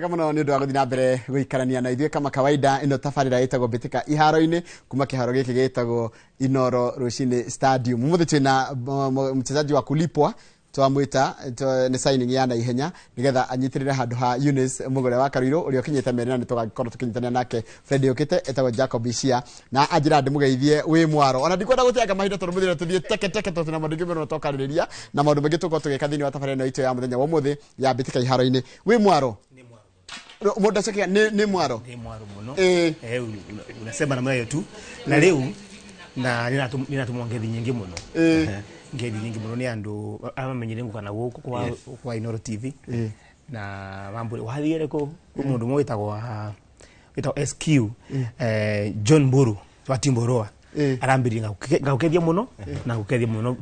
Kama no ndio agothi na mbere guikarania na ithuĩ kama kawaida ino tafarira itagwo Mbitika iharo-ini kuma kiharo giki gitagwo Inoro Rushine Stadium. Mumuthi twina mchezaji wa kulipwa twamwita ni signing ya na ihenya nigetha anyitirire handu ha Eunice Mugore wa Karuiro uri okinyite merina ni tugakorwo tukinyitania nake Fred Okite etagwo Jacob Ishia na ajira ndimugeithie wi mwaro ona ndikwenda gutenga mahinda tondu muthire tuthie teke tuna maundu ngi no tokaririria na maundu mengi tuko tugeka thini wa tafarira no itu ya muthenya wa muthi ya Mbitika iharo-ini wi mwaro Moda chake ni mwaro muno unasema namna hiyo tu na leo na ninatumwa ngethi nyingi muno ngethi nyingi muno ni andu amamenyire ngukana guku kwa Inoro TV na mambo wathiire ko mundu mwitagwo SQ John Mburu wa Timboroa arambiri ngakethia muno na gukethia muno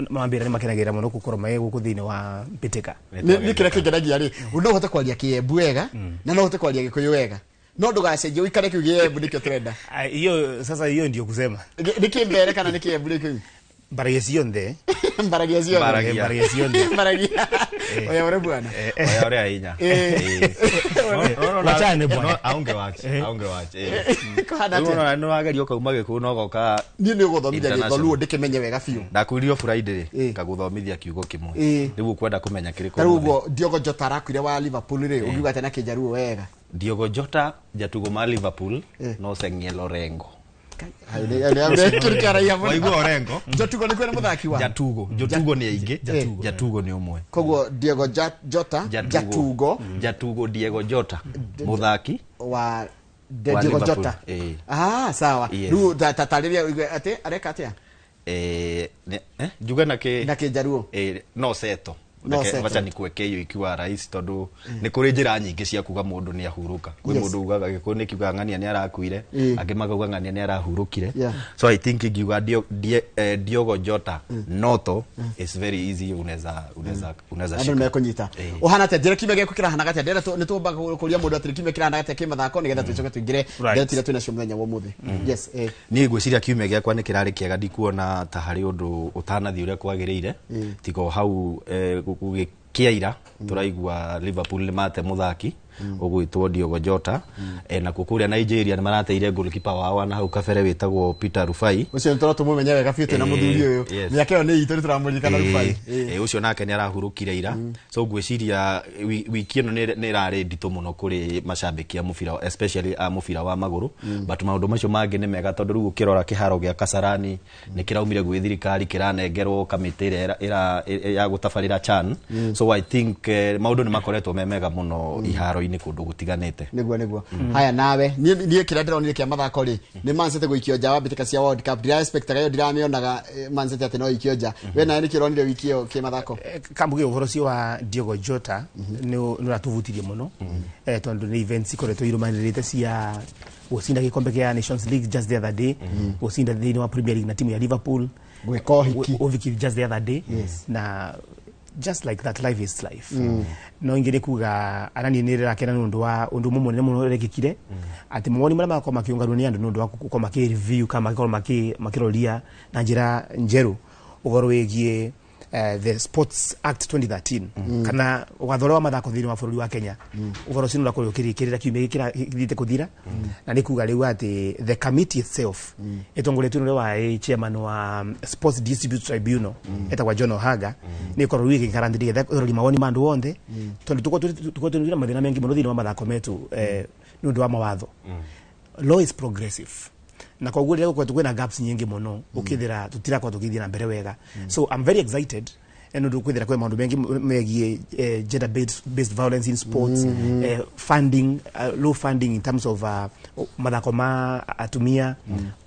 mambira ni makenagira muno gukorwo mai guku thini wa Mbitika ni kira kingeragia ri no hote kwaria Kiembu wega na no hote kwaria Gikuyu wega no ndugacenjie uikare Kiembu nikio trenda hiyo sasa hiyo ndio kusema nikimbere kana nikiembu nikio Baragiasionde oya ore bwana oya ore ainya wachane bwana aunge watch no agerio kauma Gikuyu no goka ni guthomithia Githoluo ndikimenye wega biu ndakuririo Friday kaguthomithia kiugo kimwe riu kwenda kumenya kiriko riu Diogo Jota arakwire wa Liverpool ri ugiuga tena Kijaruo wega Diogo Jota jatugo ma Liverpool no Sengiel Orengo waigua Orengo Jotugo ni kwena muthaki wa Jotugo ni aingi Jatugo ni umwe koguo Diogo Jota Jatugo Diego Jota muthaki wa Diogo Jota sawa ru tatariria ate areka atia juga na Kijaruo no seto wacha nikuweke hiyo ikiwa rais tondu ni kuri njira nyingi cia kuga mundu ni ahuruka kwi mundu ugaga Gikuyu ni kiuga ng'ania ni arakuire angi magauga ng'ania ni arahurukire so I think ngiuga Diogo Jota noto is very easy unaweza shika ndio kunyita uhana te njira kime gekukira hana gati ndera ni tumba kuria mundu atiri kime kira hana gati kimathako nigetha tucoke tuingire ngetira twina ciumenya wa muthi yes ni ngwiciria kiume giakwa ni kirari kiega ndikuona ta hari undu utanathi uria kwagiriire tigo hau gugikiaira turaigua Liverpool ni mate muthaki ugwitwo Diogo Jota na kukuria Nigeria ni marateire goalkeeper wao na hau kabere witagwo Peter Rufai ucio ntoro tumumenye wega fiete na muthuri uyu miakeo ni itu turamurikana Rufai ucio nake ni arahurukire ira so ngwiciria wiki ino ni irari ndito muno kuri macambiki ya mufira especially a mufira wa maguru but maundu macio mangi ni mega tondu riu kirora kiharo gia Kasarani ni kiraumire gwi thirikari kiranengerwo kamitire ya gutafarira CHAN so I think maundu ni makoretwo mega muno iharo ni kundu gutiganite niguo haya nawe nie kira ndironire kia mathako ri ni Man City guikio nja wa Mbitika cia World Cup dira expect gayo ndiramionaga Man City ati no ikio nja we na ni kironire wiki iyo kia mathako kambuge uhoro cio wa Diogo Jota ni ratuvutirie muno tondu ni events ikoretwo irumanirite cia gucinda gikombe kia Nations League just the other day gucinda thini wa Premier League na timu ya Liverpool gwikohiki just the other day na just like that life is life no ingire kuga arani nirira kena nundu wa undu mumwe muno rekikire ati mwoni mara makoma makiunganwa ni andu nundu wa kukoma ki review kama makirolia na njira njeru ugoro wegie the Sports Act 2013 kana wathoro wa mathako thini wa bururi wa Kenya ugoro sinu la kuyukirikirira kiume githite kuthira na ni kuga riu ati the committee itself etongoretwe ni wa chairman wa Sports Dispute Tribunal etagwa John Ohaga ni koro wiki karandiri uri mawoni mandu wonde tondu tuko tunira mathina mengi muno thini wa mathako metu nundu wa mawatho law is progressive na kwa gure kwa tukwena gaps nyingi muno ukithira tutira kwa tukithira mbere wega so I'm very excited and ndo kwithira kwa maundu mengi megie gender based violence in sports funding low funding in terms of mathako ma atumia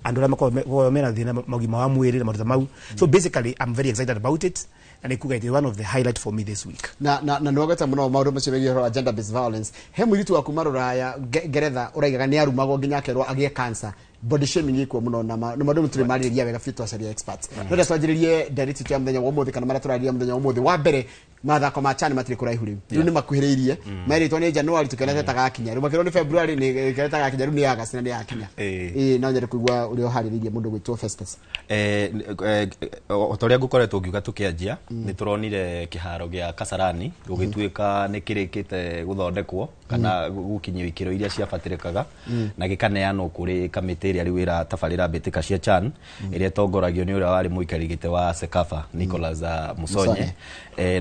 andora mako mena thina magima wa mwiri na maruta mau so basically I'm very excited about it and it could be one of the highlight for me this week na nwagata muno maundu macio megie gender based violence he mwiritu wa kumara ya Geretha uraigaga ni arumago nginya kerwa agie cancer body shaming iko muno na madomu tuli mari ya wega fit wa experts no da swajiririe direct ya mthenya wa muthi kana mara turariria mthenya wa muthi wa mbere mathako ma CHAN matire kuraihu riu ni makuhiriirie meritwo ni January tukenete tagakinya riu makiro ni February ni kenete tagakinya riu ni August na ni yakinya no nyere kuigua uri ohariririe mundu gwitwo Festus otoria ngukoretwo ngiuga tukianjia ni turonire kiharo gia Kasarani gugituika ni kirikite guthondekwo kana gukinyio ikiro iria ciabatirikaga na gikaneanwo kuri kamiti iria riu ira tabarira mbitika cia CHAN iria tongoragio ni uria wari muikari gite wa Sekafa Nicholas Musonye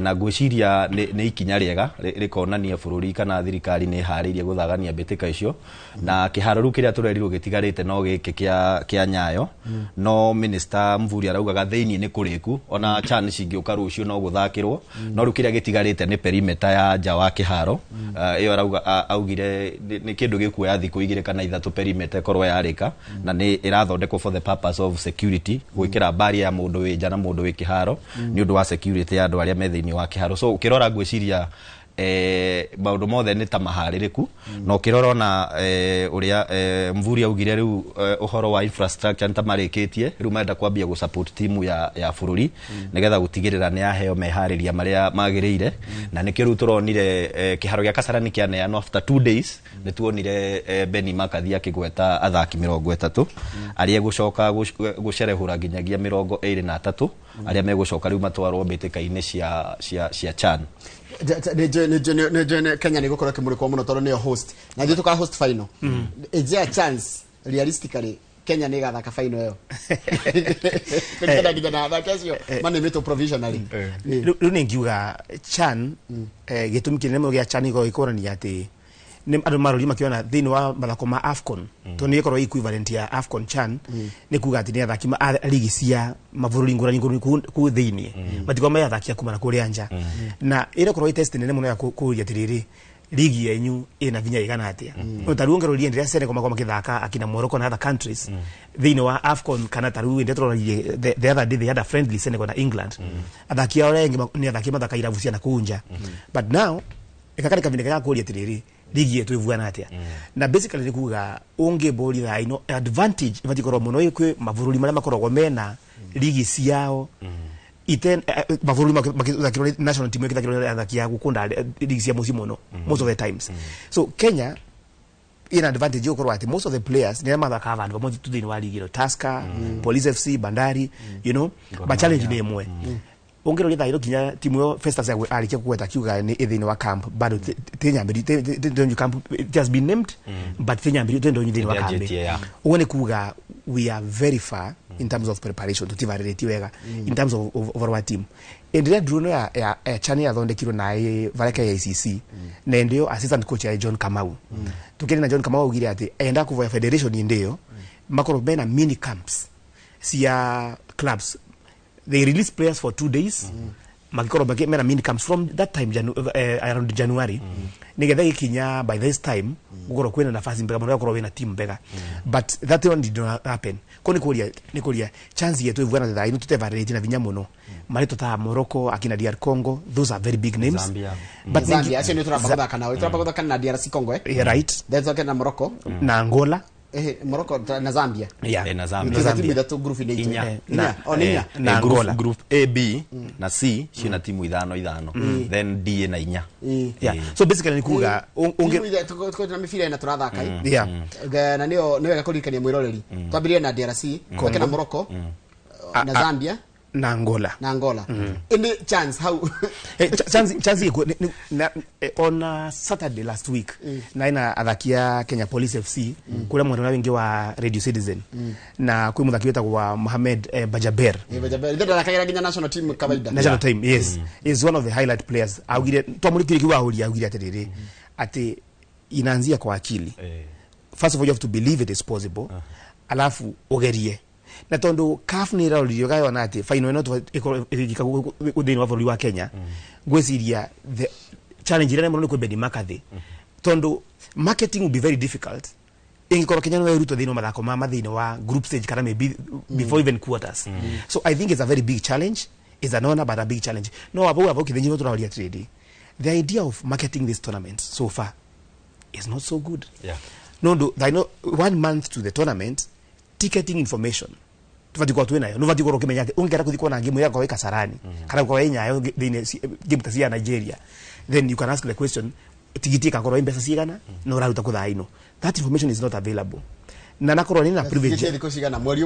na gwiciria ni ikinya riega rikonania bururi kana thirikari ni hariirie guthagania mbitika icio na kiharo riu kiria turerirwo gitigarite no giki kia Nyayo no minister Mvuri araugaga theini ni kuriku ona CHAN cingiuka rucio no guthakirwo no riu kiria gitigarite ni perimeter ya nja wa kiharo iyo arauga augire ni kindu gikuoya thiku igire kana ithatu perimeter korwo yarika na ni irathondekwo for the purpose of security gwikira barrier ya mundu wi nja na mundu wi kiharo ni undu wa security ya andu aria me thiini wa kiharo so ukirora gwiciria maundu mothe ni ta mahaririku no kirora na uria Mvuri augire riu uhoro wa infrastructure ntamarikitie riu menda kwambia gu support timu ya bururi nigetha gutigirira ni aheo mehariria maria magirire na nikiru turonire kiharo gia Kasarani kianeano after 2 days ni tuonire Beni Makathia kigweta athaki 30 aria gucoka gucerehura nginyagia 23 aria megucoka riu matwarwo mbitikaine cia CHAN ne Kenya ni gukora kimuriko muno toro ni host na ndio tuka host final is there a chance realistically Kenya ni gathaka final yo kuna gidana na kesho mane meto provisionally riu ningiuga CHAN gitumi kinene gya CHAN igo ikorani ati ni andu marori makiona thini wa mathako ma AFCON to ni ikorwo equivalent ya AFCON CHAN ni kuga ati ni athaki ligi cia mavururi ngurani ku thini matiko ma athaki kumana kuri anja na ire korwo test nene muno ya kuria tiriri ligi yenyu ina vinya igana atia utaruongero rie ndire sene koma kithaka akina Morocco na other countries thini wa AFCON kana taru inde tororie the other day they had a friendly Senegal na England athaki ao rengi ni athaki mathaka iravucia na kunja but now ikakari kavineka ya kuria tiriri ligi yetu ivuana atia na basically nikuga onge boli tha ino advantage vatikoro muno ikwe mavururi maria makoragwo mena ligi ciao iten mavururi makithakirwo national team ikithakirwo athaki ya gukunda ligi cia muci muno most of the times so Kenya ina advantage yokorwo ati most of the players ni mathaka avandu vamwe tuthini wa ligi ro Tusker Police FC Bandari you know but challenge ni imwe ongero githa iro kinya timu yo Festus ya alikia kuweta kiuga ni ithini wa camp bado tenyambiri the camp it has been named but tenyambiri tendo ithini wa camp uone kuuga we are very far in terms of preparation to tivareti wega in terms of our team endire druno ya CHAN ya thondekirwo na vareka ya ICC na ndio assistant coach ya John Kamau tukiri na John Kamau ugire ati enda kuvoya federation ndio makoro bena mini camps sia clubs they release players for 2 days makikoro mena mini camps from that time around January nigetha gikinya by this time gukoro kwena nafasi mbega muno yakoro wena team mbega but that one did not happen koni kuria chance yetu ivwana tha ino tutevarete na vinya muno marito ta Morocco akina DR Congo those are very big names but Zambia acha ni turapagotha kana turapagotha kana DRC Congo right that's okay na Morocco na Angola Morocco na Zambia na Zambia za timu da group ile na group A B na C shina timu 5 then D na 4 so basically nikuga onge tuko na mifira ina turathaka na niyo gakurikania mwiroreri twambirie na DRC kwake na Morocco na Zambia na Angola any chance how chance on Saturday last week na ina athakia Kenya Police FC kule mwana wengi wa Radio Citizen na kwa mthaki wetu wa Mohamed Bajaber ndio atakaira Kenya national team kawaida national team yes is one of the highlight players augire twamurikire kiwa huria augire atiriri ati inaanzia kwa akili first of all you have to believe it is possible alafu ogerie na tondo CAF ni rao liyoga yona ati final eno ikika udeni wa voli wa Kenya gwesiria the challenge ile muno ko Beni Makathia tondo marketing will be very difficult ingikoro Kenya no eruto thino mathako ma thino wa group stage kana maybe before even quarters so I think it's a very big challenge is an honor but a big challenge no abo kithenyo turaoria trade the idea of marketing this tournament so far is not so good no I know 1 month to the tournament ticketing information tufati kwa tuena no vati ko kimenya ungera kuthikwa na game yako weka sarani kana kwa yenya yo game tasia Nigeria, then you can ask the question tigiti ka korwa imbesa sigana no raruta kutha ino. That information is not available. Na nakorwa nina privilege iko sigana mweri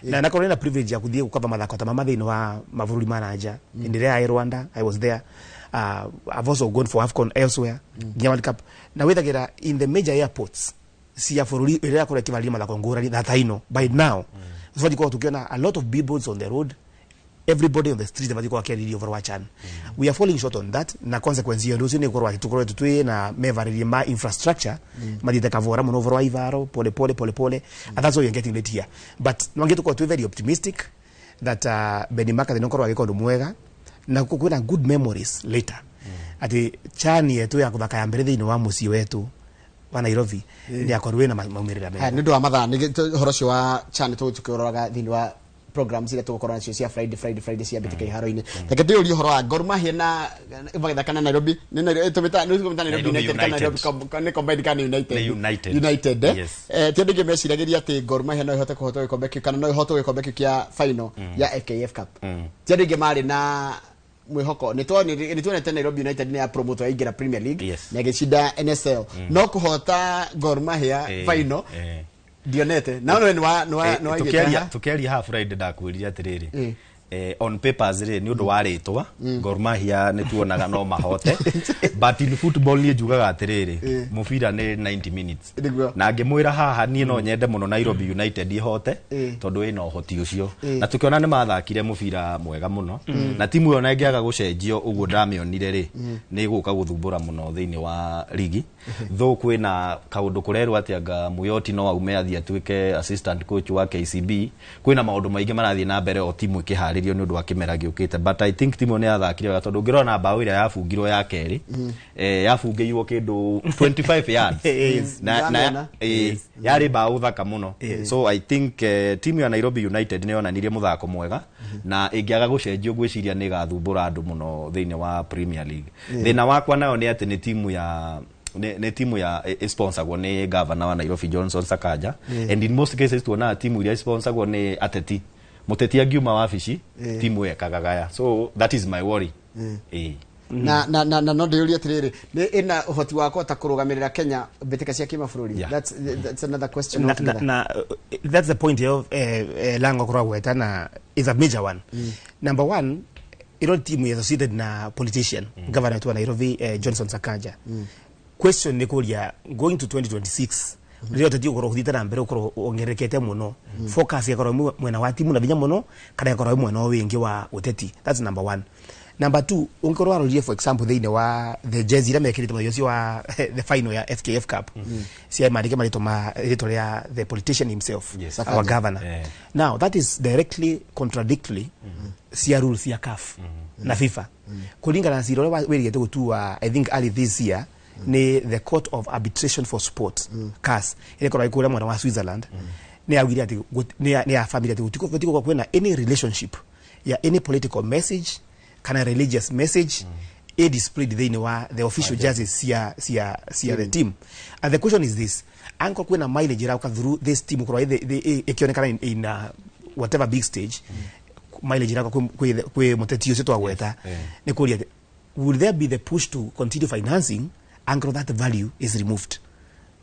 na nakorwa nina privilege ya kuthie gukaba mathako ta mamathe ino wa mavururi manager in the Rwanda. I was there. I've also gone for AFCON elsewhere, World Cup. Na wethagira in the major airports sia foruri ira kora kivalia mathako ngurani that I know by now. So kwa tukiona a lot of billboards on the road, everybody on the street about carry Overwatch and we are falling short on that. Na consequence hiyo ndio ni korwa tukoro tutwe na mevaria ma infrastructure madita kavora muno Overwatch ivaro pole and that's why you're getting late here. But nwangetu kwa tu very optimistic that Benimaka the nkorwa gikondo mwega na kukuwa good memories later. Ati chani yetu ya kuthaka ya mbere thini wa muci wetu wa Nairobi ni akorwe na maumirira mega. Ni ndo amatha ni horocio wa chani tu tukiroraga thini wa programs ile tukorana cio cia Friday cia bitika iharo-ini. Take ndio uri horo wa Gor Mahia na ivagithakana Nairobi ni Nairobi Nairobi United kana Nairobi ni combined kana United tiende gemeciragĩria ati Gor Mahia no ihote kuhotwo gikombe kana no ihote gikombe kia final ya FKF Cup. Tiende gemari na mwihoko ni tuonete Nairobi United ni ya promoter ingira Premier League na gicida NSL no kuhota Gor Mahia final Dionete no tukiaria half Friday ndakwiriria atiriri on papers ni undu waritwa Gor Mahia ni tuonaga no mahote but in football ni njugaga atiriri mubira ni 90 minutes na ngimwira haha ni no nyende muno Nairobi United ihote tondu ina uhoti ucio na tukiona ni mathakire mubira mwega muno na timu yo na ingiaga gucenjio uguo ndamionire ri ni guka guthumbura muno thiini wa ligi though kwina kaundu kurerwa ati anga Muyoti no aume athia tuike assistant coach wa KCB kwina maundu maingi marathie na mbere o timu ikiharirio ni undu wa kimera giukite but I think timu ni athakire wega tondu ngirona bao ira yafungirwo ya keri yafungiirwo kindu 25 yards na yari bao thaka muno so I think timu ya Nairobi United ni onanirie muthako mwega na ingiaga gucenjio gwiciria ni gathumbura andu muno thiini wa Premier League thina wakwa nayo ni ati ni timu ya sponsorwa ni governor wa Nairobi Johnson Sakaja and in most cases tuona timu ile sponsorwa ni ateti muteti angiuma wabici timu ekagagaya so that is my worry na no ndiuria atiriri ni ina uhoti wa kota kurugamirira Kenya bitika cia kimafururi that's another question that's the point of lango kuragweta na is a major one. Number one, ilo timu is associated na politician governor wa Nairobi Johnson Sakaja. Question ni kuria going to 2026 ndio tati ukoro kuthita na mbere ukoro ongerekete muno focus ya koro mwena wa timu na binya muno kana ya koro mwena wingi wa uteti. That's number one. Number two, unkoro arolie for example they wa the jersey la mekirite mo yosi wa the final ya FKF Cup si maandike malito ma ya the politician himself our governor now that is directly contradictory sia rules ya CAF na FIFA kulingana na siro werigete gutua I think early this year ni the Court of Arbitration for Sport CAS ile kora ikura mwana wa Switzerland ni agiri ati ni ya family ati utiko kwa kwena any relationship ya any political message kana religious message displayed the official jerseys sia the team. And the question is this, anko kwena mileage rauka through this team kwa ikionekana in whatever big stage mileage rauka kwe mutetio setu agweta ni kuria will there be the push to continue financing anko that value is removed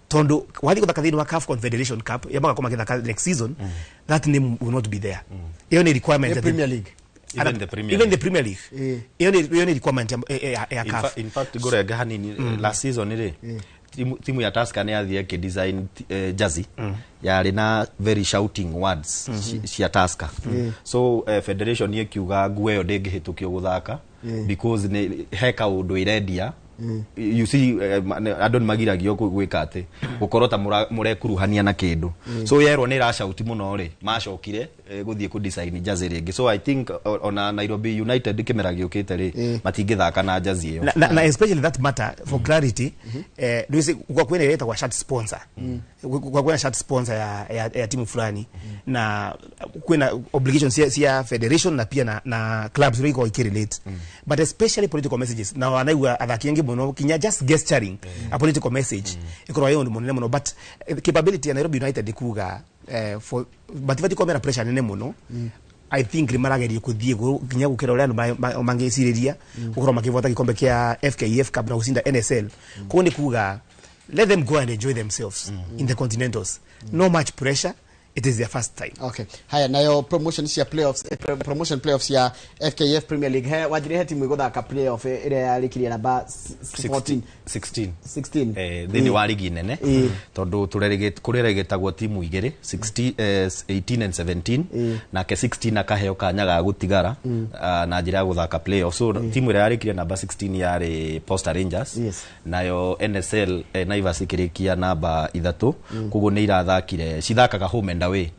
tondo wali kwa kadhini wa CAF Confederation Cup yabaka kama kidha next season that name will not be there. Hiyo ni requirement ya Premier League. Even the Premier League. Hiyo ni requirement ya CAF. In fact gore gahani last season ile timu ya Tusker ni athie ke design jersey yari na very shouting words cia Tusker so federation yekiuga nguo yo ndingihitukio guthaka because ni heka undu irendia you see adon magiragio gwika ati gukorota murekuruhania na kindu so yerwo ni rashauti muno ri macokire guthie ku design jersey ringi so I think on Nairobi United kimeragio kite ri matingithaka na jersey iyo na especially that matter for clarity do kwa kwene leta kwa shirt sponsor kwa kwene shirt sponsor ya timu fulani na kwena obligations ya federation na pia na clubs liko ikirelate but especially political messages na wanaiwa athakienge muno kinya just gesturing a political message ikoro yo munene muno but capability ya Nairobi United kuga for but vati komera pressure nene muno I think rimaragerie kuthie kinya gukira ule mangeciriria ukoro makivota gikombe kia FKF Cup na gusinda NSL ko ni kuga let them go and enjoy themselves in the Continentals. No much pressure. It is their first time. Okay. Haya nayo promotion ya playoffs promotion playoffs ya FKF Premier League. He wajire timu igothaka playoff ile ya likiria namba 16 thini wa ligi nene tondu kureregetagwo timu igiri 18 and 17 na ke 16 akaheo kanya ga gutigara na njira ya guthaka playoff. So timu ile ya likiria namba 16 yari Posta Rangers nayo NSL Naivas ikirikia namba 3 kugo ni irathakire cithakaga home and away.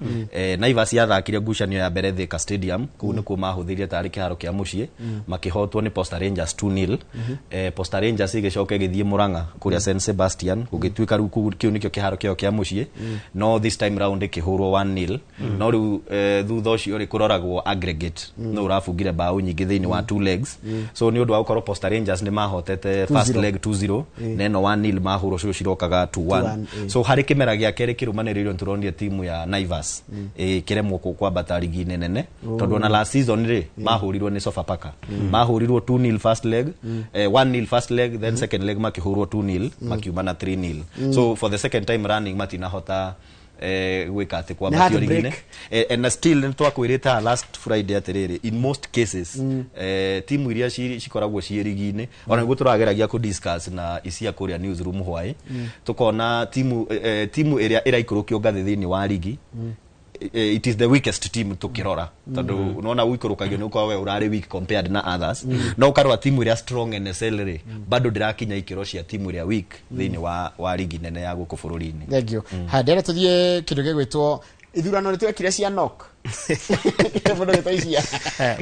Naivas yathakire ngucanio ya mbere Thika Stadium kugo nikuo mahuthirie tari kiharo kia mucie makihotwo ni Posta Rangers 2-0. Posta Rangers igicoka githie Muranga kuria St Sebastian gugituika riu kiu nikio kiharo kia mucie no this time round ikihurwo 1-0 no riu thutha ucio ri kuroragwo aggregate no urafungire bao nyingi thini wa 2 legs so ni undu wa gukoro Posta Rangers ni mahotete first leg 2-0 neno 1-0 mahurwo cio cirokaga 2-1 so hari kimera gia keri kirumaniririo turondia timu ya Naivas kiremwo kwa batarigi nene tondu na last season ri mahurirwo ni Sofapaka mahurirwo 2-0 first leg 1-0 first leg then second leg makihurwo 2-0 makiuma na 3-0 so for the second time running matina hota gwika ati kwa batio ligine and still ntwakwirita last Friday atiriri in most cases timu iria cikoragwo ciirigine ona guo turageragia ku discuss na isia kuria newsroom hwae tukona timu iria iraikũrũkio ngathĩ thĩinĩ wa ligi it is the weakest team tukirora tondu unaona uikurukagio ni kwa we urari weak compared na others no ukarwa timu iria strong NSL ri bado ndirakinya ikiro cia timu iria weak thini wa ligi nene ya guku bururi-ini. Thank you. Hadera tuthie kindu gigwitwo ithurano ritwekire cia knock muno gitaisia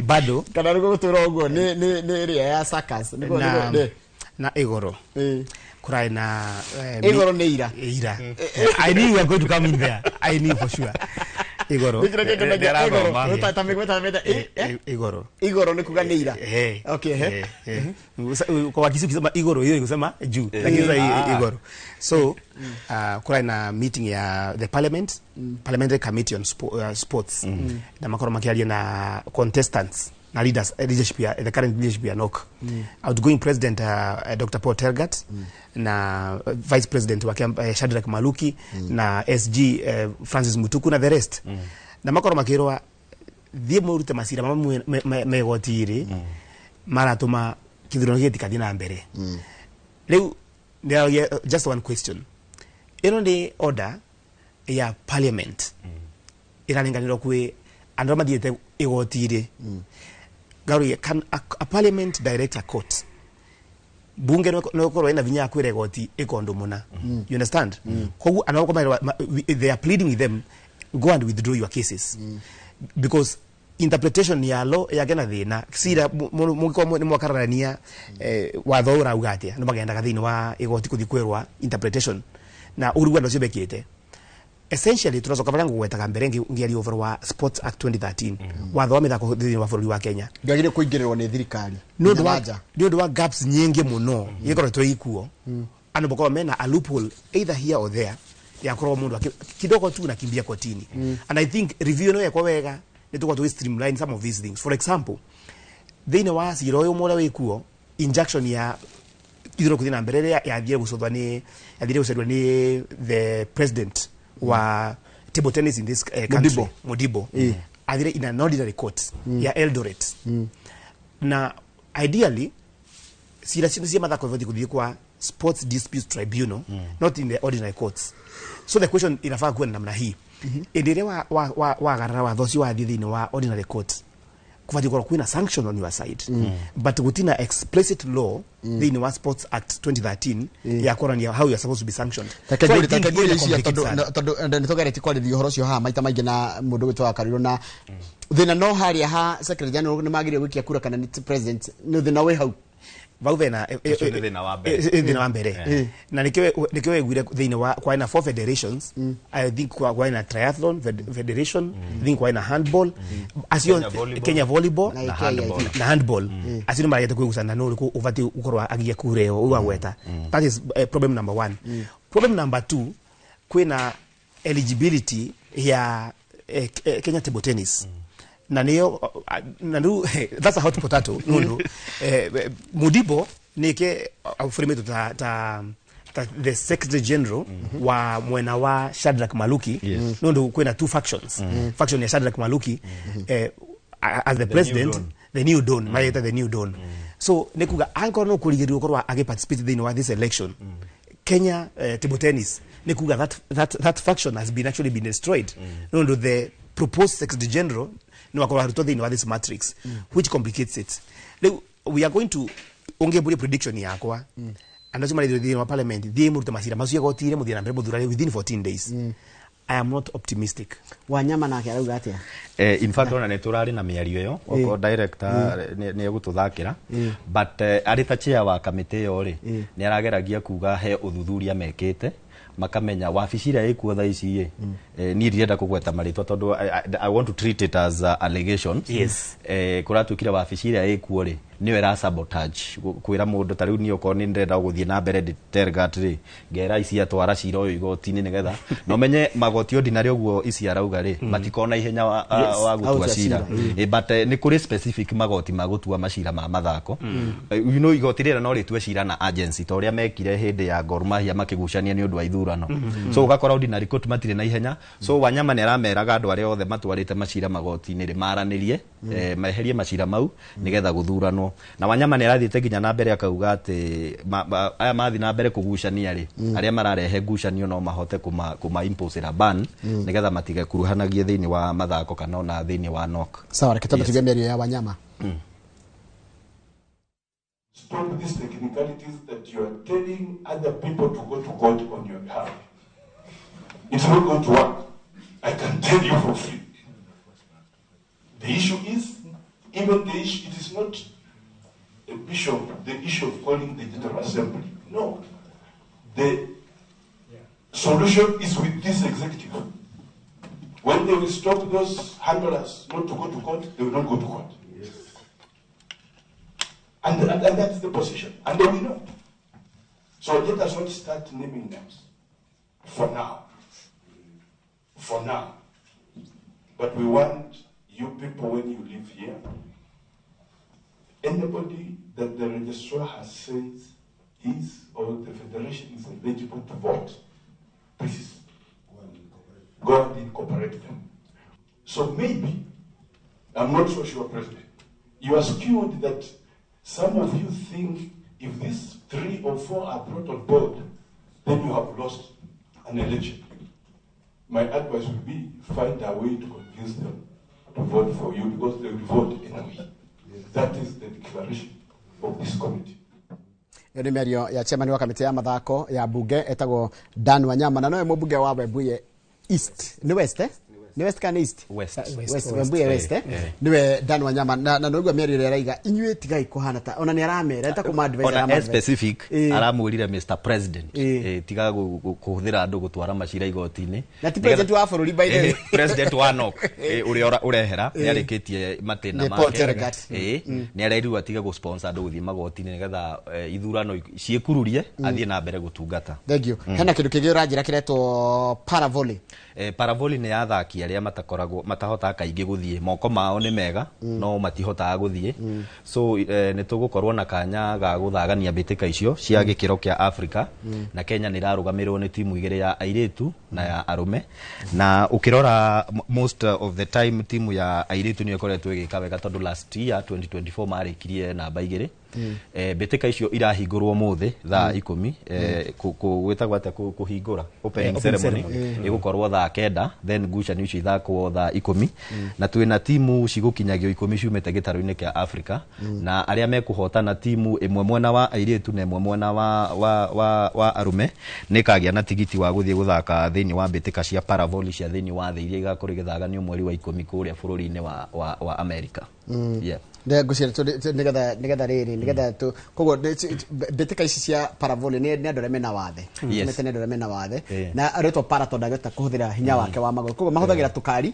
bado kana rugo gutura uguo ni ria ya circus na igoro kurai na igoro ni ira I knew you were going to come in there. I knew for sure. Igoro igoro ni kuga ni ira okay kwa Kisumu kusema igoro hiyo kusema juu lakini sasa igoro so kurai na meeting ya the parliamentary committee on sports na makoro makialia na contestants na leadership ya the current leadership ya NOC outgoing president Dr. Paul Tergat na vice president wa Shadrack Maluki na SG Francis Mutuku na the rest na makoro makirwa thie murute masira mama megotiri maratuma kithurano githika thina mbere leo just one question ino ni order ya parliament iralinganirwo kwi andro mathiete igotiri garu can a parliament direct a court bunge no korwo ina vinya kwira igoti ikondo muna you understand kogu anako they are pleading with them go and withdraw your cases because interpretation ya law ya gena thina sira mungiko ni mwakarania watho urauga atia no bagenda gathini wa igoti kuthikwerwa interpretation na urugwa ndo cibekite essentially turacoka barangu gwetaga mbere ngiari over wa Sports Act 2013 watho wa mithako thini wa bururi wa Kenya ngagire kuingirerwo ni thirikari ndio wa gaps nyingi muno yikoretwo ikuo ano boko mena a loophole either here or there ya korwo mundu kidogo tu na kimbia kotini and I think review no yakwa wega nituko to streamline some of these things. For example, thini wa siro yo mora wikuo injunction ya idiro kuthina mbere ya thie gucothwa ni yathire gucedwa ni the president wa table tennis in this country Modibo athire in an ordinary court ya Eldoret na ideally sira cia mathako vodi kuthie kwa sports dispute tribunal not in the ordinary courts. So the question inafaa kuwa namna hii endere wa garara wa thosi wa thini wa ordinary court kufati kwa kuina sanction on your side but gutina explicit law thini wa Sports Act 2013 ya korani how you are supposed to be sanctioned. Takaguri cia tondu nitogere tikwari horo cio ha maita maingi na mundu gwitwa Kariro na thina no haria ha secretary general ni magire gwikia kura kana ni president no thina we hau vau vena Ũcio nĩ thĩna wa mbere. thĩna wa mbere na nikio wegwire thĩinĩ wa kwa ina 4 federations I think kwa ina triathlon federation I think kwa ina handball acio Kenya volleyball na handball acio maragete kwĩgucana no rĩkũ ũbati ukorwa agia kureo ũgweta that is problem number 1 problem number 2 kwina eligibility ya Kenya table tennis na niyo that's a hot potato nundu Mudibo nike afurimeto ta the secretary general wa mwena wa Shadrack Maluki nundu kwena 2 factions faction ya Shadrack Maluki as the president the new dawn mayeta the new dawn so nikuga anko no kuligirio korwa age participate in this election Kenya table tennis nikuga that faction has been actually been destroyed nundu the proposed secretary general no akorwa rutothe in this matrix which complicates it. We are going to ongeburi prediction yakwa and as in our parliament they murute masira masuya gotire muthia na mbere muthurane within 14 days. I am not optimistic. Wanyama na arauga atia in fact ona neturari na miario yo oko director ni egututhakira but ari ta chair wa committee yo ri ni arageragia kuga he uthuthuria mekete makamenya wabici ĩrĩa ĩkuo thaa ici ni ndienda kugweta maritwa tondu I want to treat it as allegations. Yes. Kuratukire wabici ĩrĩa ĩkuo ri niwe ra sabotage kwira mundu tariu ni oko ni ndenda guthie na mbere Tergat ri ngera ici atwara cira uyu igoti-ini nigetha no menye magoti ordinary oguo ici arauga ri matikona ihenya wa gutua cira but ni kuri specific magoti magutua macira ma mathako you know igoti rira no ritue cira na agency to ria mekire hindi ya Gor Mahia makigucania ni undu wa ithurano so ugakora ordinary court matire na ihenya so Wanyama ni arameraga andu aria othe matwarite macira magoti-ini ri maranirie meherie macira mau nigetha guthuranwo na Wanyama ni arathiite nginya na mbere akauga ati aya mathi na mbere kugucania ri aria mararehe ngucanio no mahote kuma impose a ban nigetha matige kuruhanagie thiini wa mathako kana ona thiini wa nok. Sawa reketaba tugwe mĩario ya Wanyama. Stop these technicalities that you are telling other people to go to court on your behalf. It's not going to work. I can tell you for free. The issue is, even the issue, it is not the issue of calling the General Assembly. No. The solution is with this executive. When they will stop those handlers not to go to court, they will not go to court. Yes. And that's the position. And they will know. So let us not start naming names. For now. For now. But we want you people, when you live here, anybody that the registrar has said is or the federation is eligible to vote, please go and incorporate them. So maybe, I'm not so sure, President, you are skewed that some of you think if these 3 or 4 are brought on board, then you have lost an election. My advice would be find a way to convince them to vote for you because they will vote anyway. That is the declaration of this committee. Ni mĩario ya chairman wa kamĩtĩ ya mathako ya bunge etagwo Dan Wanyama na nowe mũmbunge wa Webuye East ni West ni West kana East Webuye West niwe Dan Wanyama na nĩgua mĩario ĩrĩa araiga inyuĩ tigai kuhana ta ona ni aramera eta kuma advisor ona specific aramwirire Mr President tiga kuhuthira andu gutwara macira igoti-ini na ti president wa bũrũri by the way president wa NOC uria urehera ni arikitie matena make ni areirwo atiga gu sponsor andu guthie magoti-ini nigetha ithurano ciekururie athie na mbere gutungata. Thank you. Hena kindu kingi uranjira kiretwo paravolley. Paravolley ni athaki aria matahota kaingi guthie moko mao ni mega no matihota guthie so ni tugukorwo na kanya ga guthagania mbitika icio cia gikiro kia Africa na Kenya ni rarugamirwo ni timu igire ya airitu na ya arume na ukirora most of the time timu ya airitu ni ikoretwo igika wega tondu last year 2024 marikirie namba igire mbitika icio irahingurwo muthe thaa 10 gwetagwo ate kuhingura opening ceremony igukorwo thaa 9 then ngucanio icio ithakwo thaa 10 na twina timu cigukinyagio 10 ciumite gitaro-ini kia Africa na aria mekuhotana timu imwe mwena wa airitu na imwe mwena wa arume nikagia na tigiti wa guthie guthaka thiini wa mbitika cia paravolley cia thiini wa thĩ iria igakorwo igithaganio mweri wa 10 kuria bũrũri-ini wa America. Yeah. ngucira nigetha riri nigetha tu koguo mbitika ici cia paravoli ni andu mena wathe mete ni andu mena wathe na aretwo para tondu ageta kuhuthira hinya wake wa maguru koguo mahuthagira tukari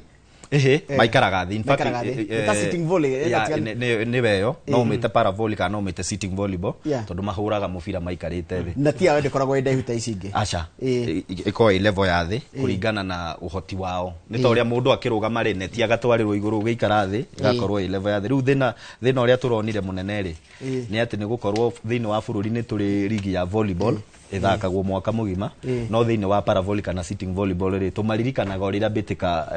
maikaraga thi in fact sitting volley ni weyo no umite paravoli kana no umite sitting volleyball tondu mahuraga mubira maikarite thi na tia wende koragwo ende huta ici ingi acha iko level ya thi kuringana na uhoti wao ni ta uria mundu akirugama ri neti agatwarirwo iguru gikara thi gakorwo level ya thi riu thina uria turonire munene ri ni ati ni gukorwo thini wa bururi ni turi ligi ya volleyball ithakagwo mwaka mugima no thini wa paravoli kana sitting volleyball ri tumaririkanaga urira bitika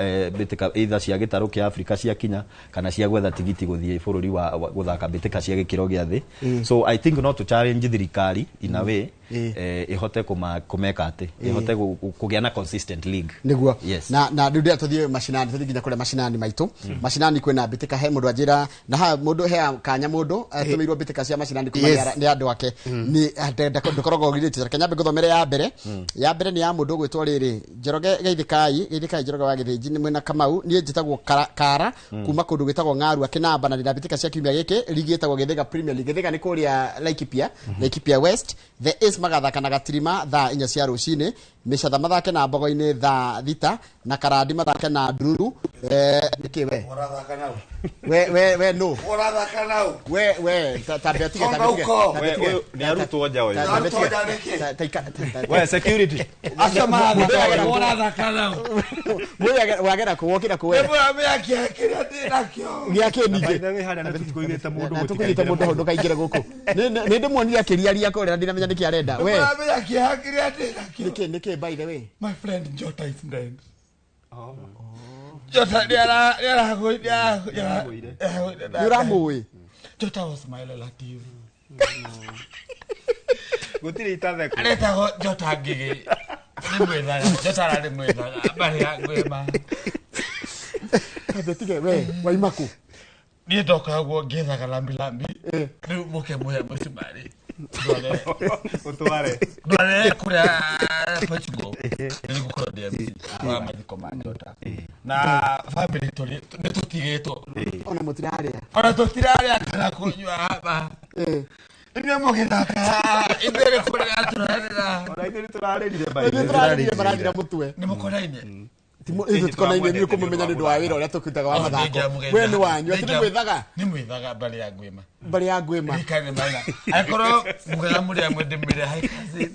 either cia gitaru kia Africa cia kinya kana cia gwetha tigiti guthie bururi wa guthaka bitika cia gikiro gia thi so I think not to challenge thirikari in a way ihote kumeka ati ihote kugia na consistent league niguo na ndio tuthie mashinani tuthie nginya kule mashinani maitu mashinani kwina bitika he mundu ajira na ha mundu he kanya mundu atumirwo bitika cia mashinani kumania ni andu ake ni ndakorogo githiti Kenya guthomere ya mbere ni ya mundu gwitwo riri Njoroge Geithikai Njoroge wa Githiji ni mwena Kamau ni njitagwo Kara kuma kundu gwitagwo Ngaru akinamba na ndira bitika cia kiumia giki ligi etagwo Githega Premier League Githega ni kuria Laikipia West the is magathaka na Gatirima thaa 4 cia rucini Micatha mathake na Mbogo-ini thaa 6 na Karandi mathake na Nduru niki we urathaka nau we no urathaka nau we tabetige ni arutwo nja we we security acha marathaka urathaka nau wagera kuwokira kuwe mwe akiakiria ndinakio giake ningi ni hada na tukuigite mundu tukuigite mundu hondo kaingire guku ni ndimuonire akiriaria ko ndinamenya niki arenda we mwe akiakiria ndinakio niki by the way my friend Jota is dead Jota dia Yuramui Jota was my relative gutiri itatheko aleta Jota ngigi ni mwethaga Jota ara ni mwethaga bari ya gwema kabetige we waimaku ni ndokagwo ngethaga lambi riu muke muhe mucimari ndware kuria Portugal ni gukora DMC wa mathiko ma Jota na family tuli nitutigitwo ona mutiraria kana kunywa haba Ndio mugithaka ibere kuria aturarira ona ithiri turarerire barandira mutwe ni mukoraine timo izo tukonaine ni kumumenya ni ndwa wira uria tukutaga wa mathako we ni wanyu ati ni mwithaga bali ya gwema ikane maina akoro mugera muri amwe ndimire haikazi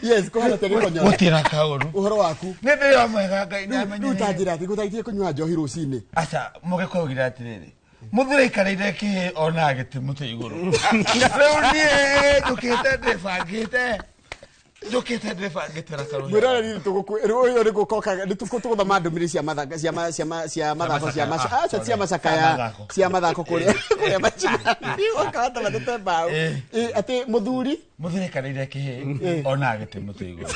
yes ko hana tege konyo gutira kauru uhoro waku ni ndio mwega ngai ni amenye utajira ati gutaitie kunywa njohi rucini acha muge kogira atiriri muthire ikareire ki ona agiti muti iguru riu nie dukite ndibangite Jokete drefa getera karo. Mwira ni tuguyo ni gukoka ni tuguthoma ndumiri cia mathaka cia mathako cia macakaya cia mathako kuria macha. Wakata batete bao. Ati muthuri muthirikareire kihi ona agite mutigo.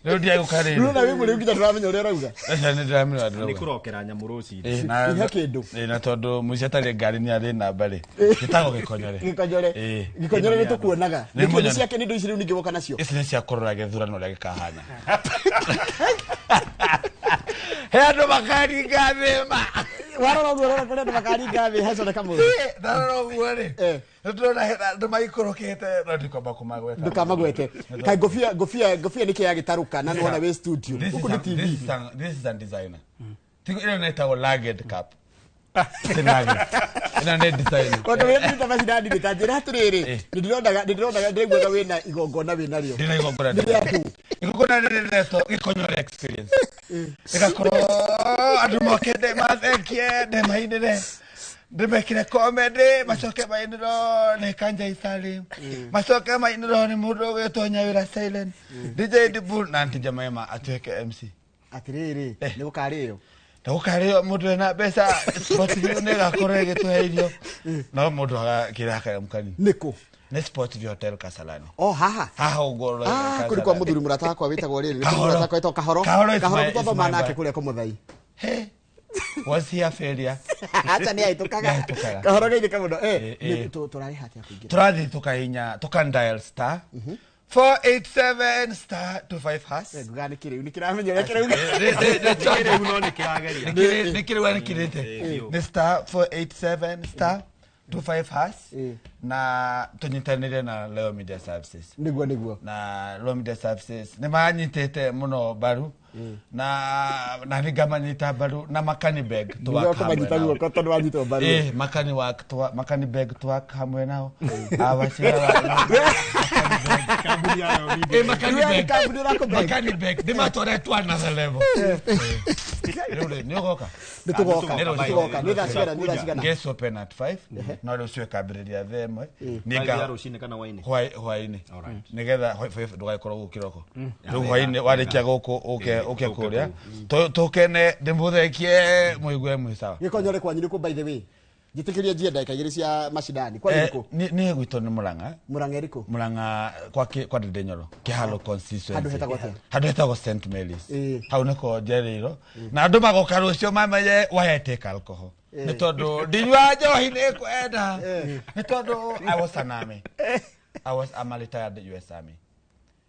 Riu dia gukare. Riu na wimu riu nginya turamenya uria rauga. Ni ndiramenya ndirauga. Ni kurokera nyamu ruci. Ihe kindu. Na tondu muciatari ngari ni ari namba ri. Gitago gikonyore. Gikonyore ni tukuonaga. Ni ciake ni ndo iciri ni giboka nacio. Isi cia korora gethurano ria gikahana. He andu makari ngathima. Warora kuri andu makari ngathi hacone kamu. Ndarora guo ri. Ndona ndu maikorokete na ndikomba kumagweta. Ndukamagwete. Kai gofia niki ya gitaruka na nona we studio. Uku ni TV. This is a designer. Tiko ile naita lagged cap. Ina ne design. Watu wetu tafadhali nitajira turere. Ndirodaga ndegwaga wena igongona wena rio. Ndina igongona. Igongona neto ikonyore experience. Ikakoro andu mokende mathekie de maindere. Ndimekire comedy macoke mainiro ne kanja isali. Macoke mainiro ni mundu gwetonya wira silent. DJ Dibul na ntijamaema atweke MC. Atiriri ni gukariro. Ndaukareo mundu na pesa sport view ne gakore getuheirio no mundu agakira akamukani niko ne sport view hotel Kasalani haha ugoro kulikuwa muthuri murata wakwa witagwo riri ni murata wakwa ito kahoro kutoba manake kuria kumuthai he was he a failure acha ni aitukaga kahoro geithika muno turari hati akuingira turathi tukahinya tukan dial star 487 star 25 hash. Ngani kiri nikiramenya rekere ni star 487 star 25 hash na tunyitanire na Leo Media Services. Niguo Na Leo Media Services ni manyitete muno baru na nigamanyita baru na makani bag tuwakamanyita ko tondu wanyito baru makani bag tuwakamwe nao abashira makani bag de matore tu another level niogoka nitugoka guest open at 5 na leo sio kabiriria themwe niga rushine kana waini hwaini nigetha ndugaikorwo gukiroko riu hwaini warikia guku uke kuria tukene ndimuthekie muigue mwisawa gikonyore kwa nyiri ku by the way gitikiria njia ndaka igiri cia macindani kwa niko ni gwito ni Murang'a eriko Murang'a kwa Ndenyoro Kihalo constituency handu hetagwo St Mary's hau niko njeriro na andu magoka rucio mamenye wahete alcohol ni tondu ndinywa njohi ni kwenda ni tondu I was a retired US Army.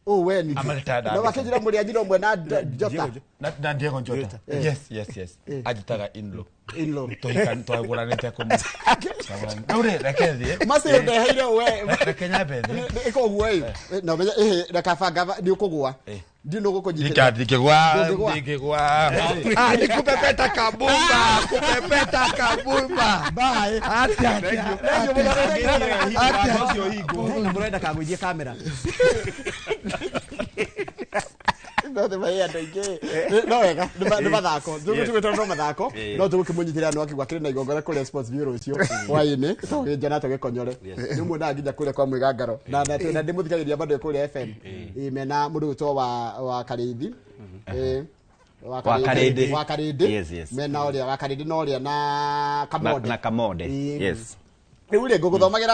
Oh, we ni na wakijira muri ajiro mwe na Jota na Diego Jota yes ajitaga inlo toiguranite kumu ure rekethi mase ndeheire we rekenya bethe iko gwe no menya rekafanga ni ukugwa ndino gukujitira ndikigwa nikupepeta kabumba bye atia murenda kagujia kamera no te vai andike no wega ni mathako tugutugetwa mathako no tugukimunyitira no akigwa kiri na igongora kuri sports bureau cio waine tugeja na tugekonyore ni muna nginya kuri kwa mwigangaro na ndimuthikagiriria bado kuri FM imena mundu to wa Karithi wa Karidi mena oria wa Karidi no oria na Kamode yes ni ule guguthomagira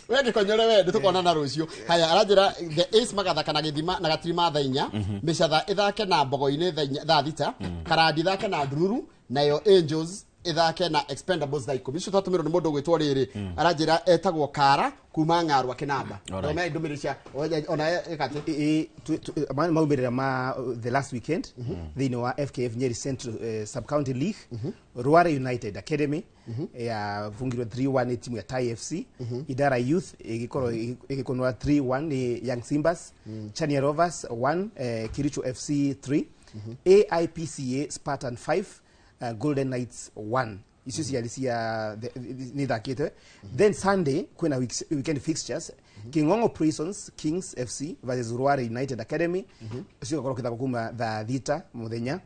wege konyore we nditukona na rucio haya arajira the ace magathaka na githima na gatirima tha 4 micatha ithake na mbogo-ini tha thita karadi thake na ndururu nayo angels ithake na expendables tha 10 icio twatumiro ni mundu gwitwo riri arajira etagwo Kara kuma Ng'aru Kinamba ona indumirisha ona ekate maumirira ma the last weekend thini wa FKF Nyeri Central Sub County League Ruare United Academy ya vungirwe 3-1 timu ya Tai FC Idara Youth igikonwa 3-1 ni Young Simbas Chania Rovers 1 Kiricho FC 3 AIPCA Spartan 5 Golden Knights 1 icio cialisia ni thakite then Sunday kwina weekend fixtures King'ong'o Prisons Kings FC versus Ruare United Academy icio gakoro kitha kuma tha thita muthenya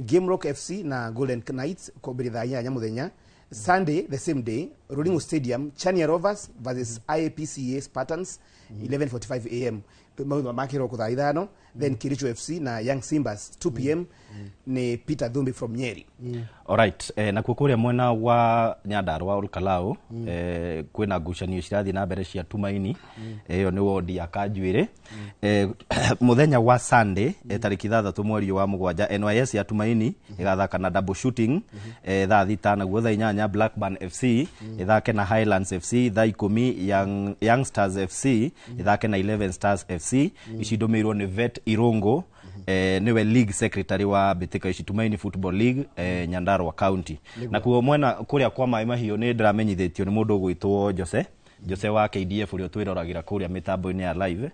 Game Rock FC na Golden Knights kobiri tha 8 muthenya Sunday the same day Rulingo Stadium Chania Rovers versus IAPCA Spartans 11:45 am makiro kutha ithano then Kiricho FC na Young Simbas 2 pm ni Peter Dhumbi from Nyeri. Alright, na kukuria mwena wa Nyandarua Olkalau kwina ngucanio cirathi na mbere cia Tumaini iyo ni wodi ya Kanjuire muthenya wa Sunday tariki 3 mweri wa 7 NYS ya Tumaini igathaka na double shooting thaa thita na guotha 8 Blackburn FC ithake na Highlands FC thaa 10 Young Stars FC ithake na 11 Stars FC icindumirwo ni Vet Irungu niwe league secretary wa Bitika ici Tumaini Football League Nyandarua County na kuo mwena kuria kwa mai mahio ni ndiramenyithitio ni mundu gwitwo Jose wa KDF urio twirораgira kuria mitambo-ini ya live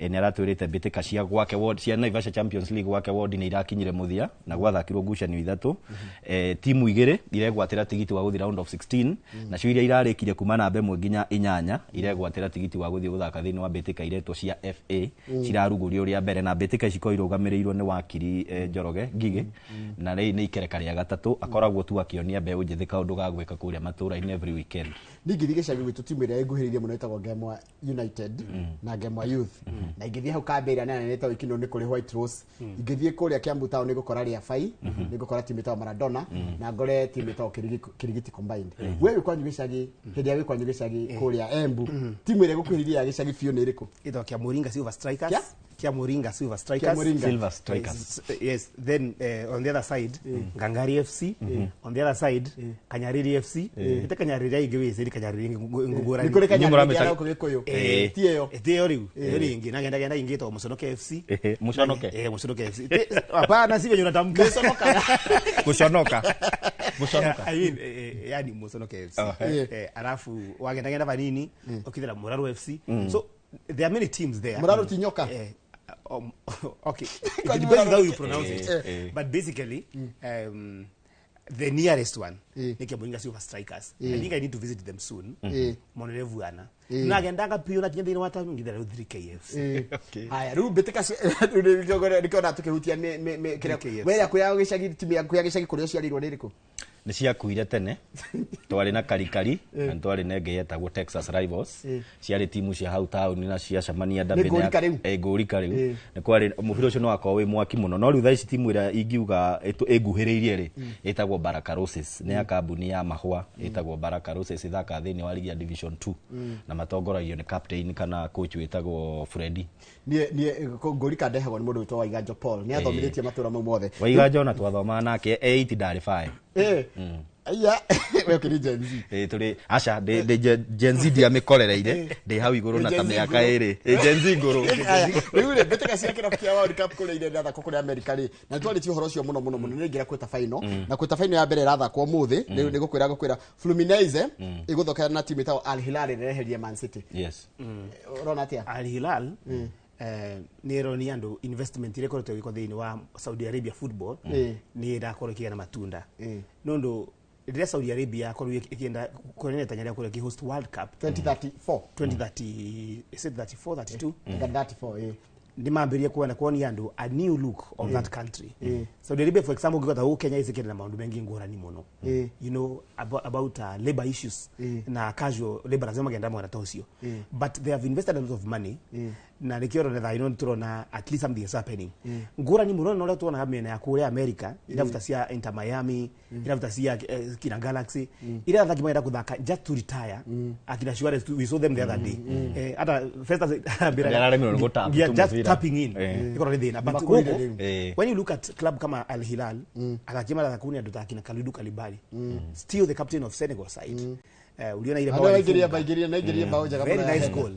ni aratwirite Bitika cia gwake ward cia Naivasha Champions League gwake ward ni irakinyire muthia na gwathakirwo ngucanio ithatu timu igiri iregwatira tigiti wa guthi round of 16 na cio iria irarikire kuma namba 1 nginya 8 iregwatira tigiti wa guthi guthaka thini wa Bitika iretwo cia FA cirarugurio ria mbere na Bitika iciko irugamirirwo ni wakiri Njoroge Ngigi na rei ni ikereka ria gatatu akoragwo tu akionia mbeu njithi kaundu ga gwika kuria matura-ini every weekend ningithie gicagi gwitu timu iria nguhiririe muno itagwo Gemwa United na Gemwa Youth na ingithie hau Kambere na neta wikino ni kuri White Rose ingithie kuria Kiambu Town ni gukora ria Fai ni gukora timu itagwo Maradona na ngore timu itagwo Kirigiti combined wewe kwanyu gicagi hindi ya kwanyu gicagi kuria Embu timu iria nguhiririe ya gicagi fio ni iriku itho kia Muringa Silver Strikers Kia Moringa Silver Strikers. Silver Strikers. Yes, then on the other side Ngangari FC, on the other side Kanyariri FC. Ite Kanyariri igewe zeri Kanyariri ngugura. Nikore Kanyariri Nyumura ya kugikoyo. Eh. Tiyo. Riu. Yoni ingi nagenda ingi to Musonoke FC. Mushonoke. Musonoke FC. Hapana sivyo unatamka. Kushonoka. I mean yani Musonoke FC. Alafu wagenda vanini okithira Muraru FC. So there are many teams there. Muraru Tinyoka. Okay. It depends how you pronounce it. But basically, the nearest one, Nikia Moringa Silver Strikers. I think I need to visit them soon. Monerevuana. Nagendanga pio na tinyendini wata ngidara 3KF. Okay. Haya, rĩu mbĩtĩka nĩkĩona tũkĩhutia wĩra kwĩya gĩcagi timu yaku ya gĩcagi kũrĩa ũciarirwo nĩ ĩrĩkũ? Nĩ ciakuire tene twarĩ na karikari na twarĩ na ĩngĩ yetagwo Texas Rivals ciarĩ timu cia hau taũni na ciacemania ngũrika rĩu nĩ kwarĩ mũbira ũcio nĩ wakorwo wĩ mwaki mũno no rĩu thaa ici timu ĩrĩa ingiuga ĩnguhĩrĩirie rĩ ĩtagwo Baraka Roses nĩ ya kambuni ya mahũa ĩtagwo Baraka Roses ĩthaka thĩinĩ wa ligi ya Division 2 na matongoragio nĩ captain kana coach wĩtagwo Freddy. Niĩ ngũrika ndehagwo nĩ mũndũ wĩtagwo Waiganjo Paul nĩ athomithĩtie matũũra mau mothe. Waiganjo na twathomaga nake 8 ndarĩ 5. Aya, wewe kiri Gen Z. Tuli acha de Gen Z dia mikorereire de hau iguru na ta miaka iri. Gen Z iguru. Riu beteka cia kira kia World Cup kule ire ndathako kuri America ri. Na twari ti uhoro ucio muno ningira kweta final. Na kweta final ya mbere rathakwo muthi ni gukwira Fluminense iguthokera na timu itawo Al Hilal ireherie Man City. Yes. Ronatia Al Hilal ni roni andu investment ile kote iko thini wa Saudi Arabia football ni ndakorwo kiana matunda nondo ile Saudi Arabia korwo ikienda kwenye tanyari kule ki host World Cup 2030 is it 34 32 34 ni maambiria kuona andu a new look of that country. Saudi Arabia for example gikota Kenya isekere na maundu mengi ngorani muno you know about labor issues na casual labor lazima genda mwana tocio but they have invested a lot of money na nikioro na ino turona at least something is happening ngorani muno no tuona hamena ya kule America inafuta cia Inter Miami inafuta cia kina Galaxy ila thaki maenda kuthaka just to retire akina Suarez we saw them the other day hata first just tapping in iko thina but when you look at club kama Al Hilal akakima la kuni ndo takina Kalidou Koulibaly still the captain of Senegal side uliona ile bao Nigeria bao jaga very nice goal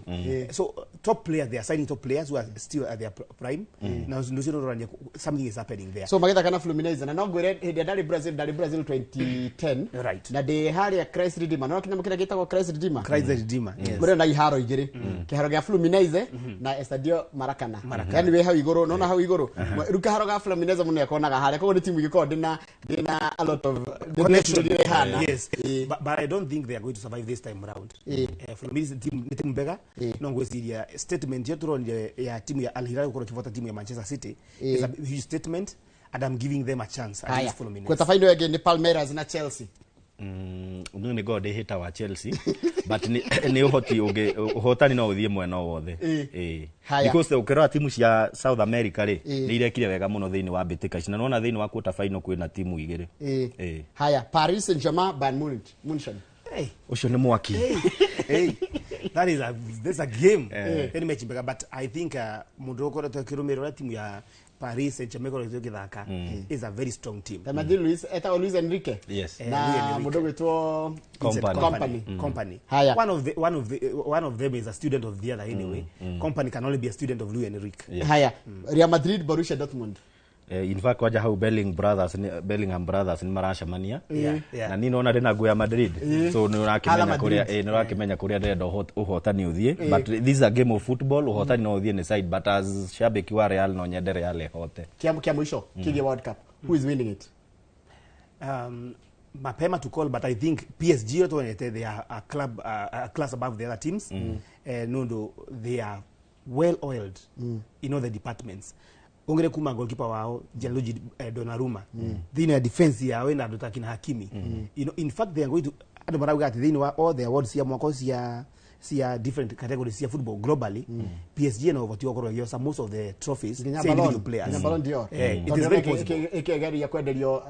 so top players they are signing top players who are still at their prime na ndio ndio something is happening there so magetha kana Fluminense na ngwire hedi ndari Brazil 2010 right na de hali ya Christ Redeemer no kinya mukira gitagwo Christ Redeemer yes muri na iharo igiri kiharo ga Fluminense na Estadio Maracana yani we hau iguru no na hau iguru ruka haro ga Fluminense muno yakonaga hali ko ni timu igiko dina a lot of connection yes but I don't think they are going to survive this time around. Fluminense team bega no ngwesiria statement yetu ya timu ya Al Hilal kwa kivota timu ya Manchester City is a huge statement and I'm giving them a chance against Fluminense. Kwa final again ni Palmeiras na Chelsea. Ni god hita wa Chelsea but ni uhoti uhotani no uthie mwena wothe because ukira timu cia South America ri ni irekire wega muno thiini wa mbitika icina nona thiini wa quarter final kwina timu igiri haya Paris Saint-Germain Bayern Munich ucio ni mwaki that's a game any match bega but I think mundu ukora tukirumira timu ya Paris Saint-Germain kwa githaka is a very strong team. Tamadi Luis Enrique. Yes. Na mudogo wetu company. Haya. One of them is a student of the other anyway. Company can only be a student of Luis Enrique. Yes. Haya. Real Madrid Borussia Dortmund. In fact waja hau Bellingham brothers ni maracemania na ni naona rena nguya Madrid so ni urakimenya kuria ndenda uhotani uthie but this is a game of football uhotani no uthie ni side but as shabiki wa Real no nyende Real hote kia mwisho kige World Cup who is winning it mapema to call but I think PSG they are a class above the other teams no they are well oiled in all the departments. Ongere kuma goalkeeper wao Gianluigi Donnarumma thina defense yao ina ndota kina Hakimi you know in fact they are going to admara got thina wa all the awards ya mwaka cia cia different categories cia football globally PSG na ovotio korwo yo most of the trophies Nginya cia Ballon individual players. Nginya Ballon d'Or. It is very possible. Ikigeria kwenderio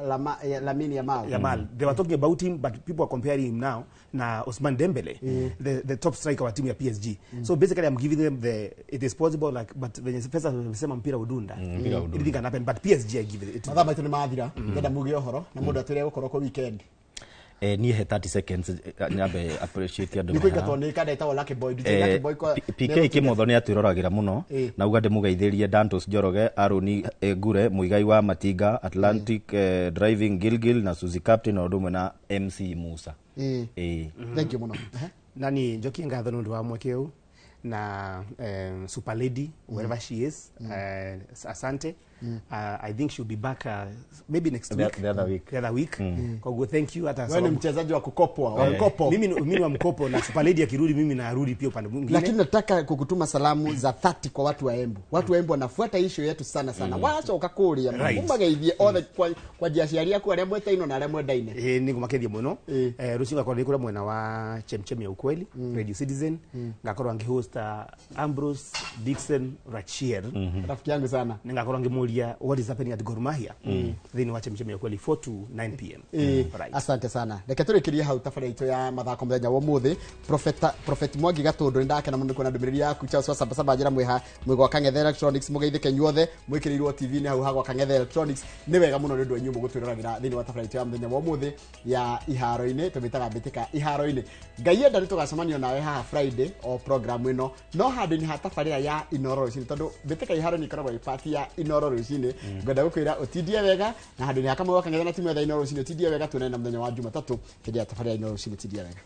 Lamine Yamal. They were talking about him, but people are comparing him now na Ousmane Dembele, the top striker wa timu ya PSG. So basically I'm giving them it is possible, like, but when you first sema mpira udunda, anything can happen, but PSG I give it. Mathaa maitu ni mathira ngenda muge ohoro na mundu atwire gukorwo ko weekend niä he 30 seconds nyambe appreciate andå niko igatwo ni kada itawo Lucky Boy Lucky Boy kwa PK Kimotho ni atwiroragĩra muno na uga ndĩmũgeithĩrie Dantos Njoroge, Aroni Ngure, Muigai wa Matinga, Atlantic Driving Gilgil na Suzy Captain o ndumwe na MC Musa. Thank you muno. Nani njokie ngatho nundu wa mweke u na Super Lady wherever she is. Asante. I think she'll be back maybe next week. The other week. Kwa go thank you hata wewe ni mchezaji wa kukopwa wa mkopo. Mimi wa mkopo na Super Lady akirudi mimi narudi pia upande mwingine. Lakini nataka kukutuma salamu za 30 kwa watu wa Embu. Watu wa Embu wanafuata issue yetu sana. Wacha ukakuria mumageithie othe kwa jiaciari yaku aria mwete ino na aria mwendaine. Niko makethia muno. Rucinga kwa ndikura mwena wa Chemchem ya ukweli Radio Citizen ngakorwa ngihost Ambrose Dixon Rachier. Rafiki yangu sana. Ngakorwa ngimuria what is happening at Gor Mahia. Then watch Chemchem ya ukweli 4 to 9 p.m. Right. Asante sana. Reke turikirie hau tafari itu ya mathako muthenya wa muthi. Prophet Mwangi Gatundu ndake na mundu kuna ndumiriri yaku cha swa saba njira mwigwa Kang'ethe Electronics mugeithike nyuothe mwikirirwo TV ni hau hagwa Kang'ethe Electronics ni wega muno ndu enyu mugutwiriragira thini wa tafari itu ya muthenya wa muthi ya iharo-ini tumitaga mbitika iharo-ini. Ngai enda nitugacemanio nawe haha Friday o program ino no handu ni hatafarira ya Inoro rucini tondu mbitika iharo-ini ikoragwo ipati ya Inoro rucini ngenda gukwira utindie wega na handu ni hakamwe wa Kang'ethe na timu ya Inoro rucini utindie wega tuonane na muthenya wa Jumatatu hĩndĩ ya tabarĩra Inoro rucini utindie wega.